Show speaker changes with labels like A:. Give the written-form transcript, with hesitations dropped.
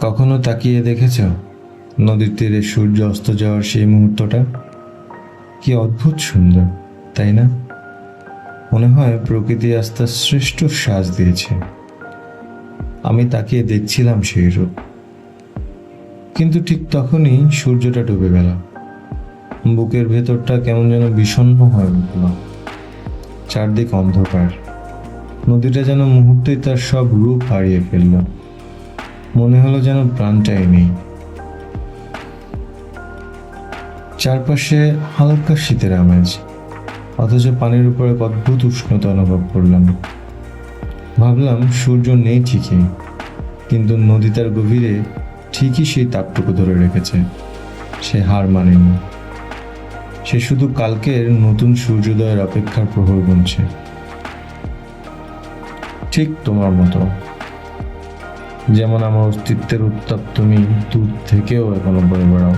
A: কখনো তাকিয়ে দেখেছ নদীর তীরে সূর্য অস্ত যাওয়ার সেই মুহূর্তটা? কি অদ্ভুত সুন্দর, তাই না? মনে হয় প্রকৃতি আজ তার শ্রেষ্ঠ সাজ দিয়েছে। আমি তাকিয়ে দেখছিলাম সেই রূপ, কিন্তু ঠিক তখনই সূর্যটা ডুবে গেল। বুকের ভেতরটা কেমন যেন বিষণ্ণ হয়ে উঠল। চারদিক অন্ধকার, নদীটা যেন মুহূর্তেই তার সব রূপ হারিয়ে ফেলল। মনে হলো যেন প্রাণটাই নেই। চারপাশে হালকা শীতের আমেজ, অথচ পানির উপরে এক অদ্ভুত উষ্ণতা অনুভব করলাম। ভাবলাম সূর্য নেই ঠিকই, কিন্তু নদী তার গভীরে ঠিকই সেই তাপটুকু ধরে রেখেছে। সে হার মানেনি। সে শুধু কালকের নতুন সূর্যোদয়ের অপেক্ষার প্রহর গুনছে। ঠিক তোমার মতো, যেমন আমার অস্তিত্বের উত্তাপ তুমি দূর থেকেও এখনো বয়ে বেড়াও।